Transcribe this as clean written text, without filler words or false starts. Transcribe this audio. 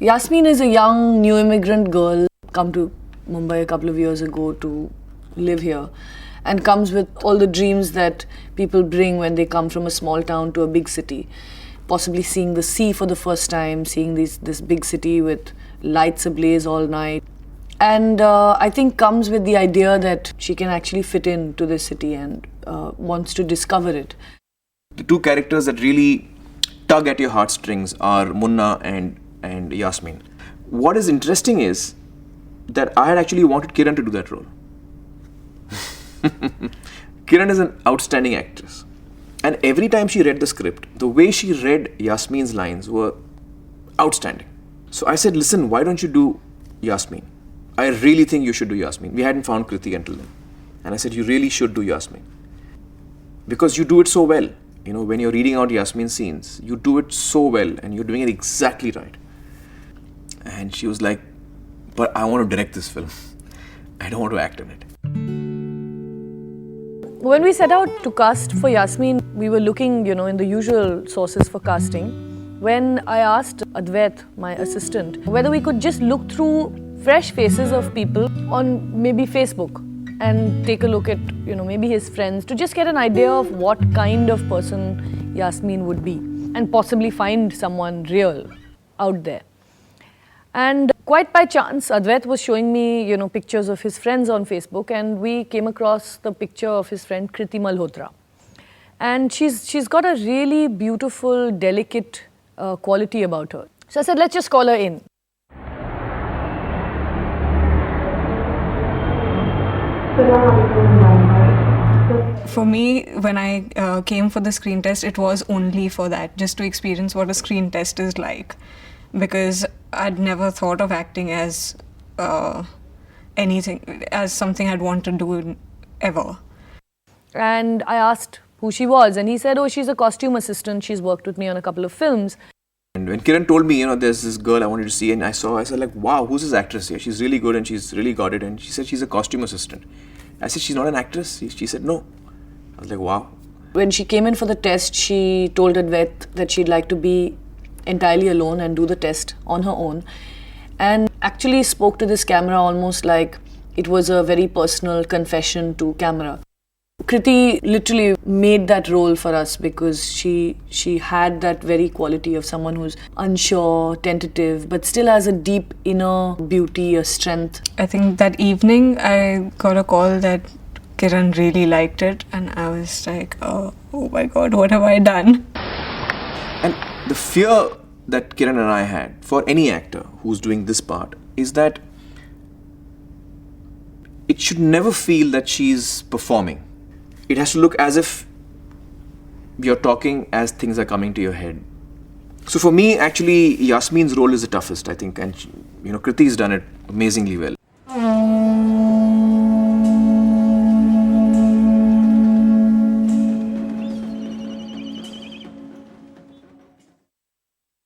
Yasmin is a young new immigrant girl, come to Mumbai a couple of years ago to live here, and comes with all the dreams that people bring when they come from a small town to a big city. Possibly seeing the sea for the first time, seeing this big city with lights ablaze all night. And I think comes with the idea that she can actually fit into this city and wants to discover it. The two characters that really tug at your heartstrings are Munna and Yasmin. What is interesting is that I had actually wanted Kiran to do that role. Kiran is an outstanding actress. And every time she read the script, the way she read Yasmin's lines were outstanding. So I said, listen, why don't you do Yasmin? I really think you should do Yasmin. We hadn't found Kriti until then. And I said, you really should do Yasmin. Because you do it so well. You know, when you're reading out Yasmin's scenes, you do it so well and you're doing it exactly right. And she was like, but I want to direct this film. I don't want to act in it. When we set out to cast for Yasmin, we were looking, in the usual sources for casting. When I asked Advait, my assistant, whether we could just look through fresh faces of people on maybe Facebook and take a look at, maybe his friends to just get an idea of what kind of person Yasmin would be and possibly find someone real out there. And quite by chance, Advait was showing me, pictures of his friends on Facebook, and we came across the picture of his friend Kriti Malhotra. And she's got a really beautiful, delicate quality about her. So I said, let's just call her in. For me, when I came for the screen test, it was only for that, just to experience what a screen test is like. Because I'd never thought of acting as as something I'd want to do ever. And I asked who she was, and he said, oh, she's a costume assistant. She's worked with me on a couple of films. And when Kiran told me, there's this girl I wanted to see, and I said like, wow, who's this actress here? She's really good and she's really got it. And she said she's a costume assistant. I said, she's not an actress? She said, no. I was like, wow. When she came in for the test, she told Advait that she'd like to be entirely alone and do the test on her own, and actually spoke to this camera almost like it was a very personal confession to camera. Kriti literally made that role for us because she had that very quality of someone who's unsure, tentative, but still has a deep inner beauty, a strength. I think that evening I got a call that Kiran really liked it, and I was like, oh my God, what have I done? And the fear that Kiran and I had for any actor who's doing this part is that it should never feel that she's performing. It has to look as if you're talking as things are coming to your head. So for me, actually, Yasmin's role is the toughest, I think. And, Kriti's done it amazingly well.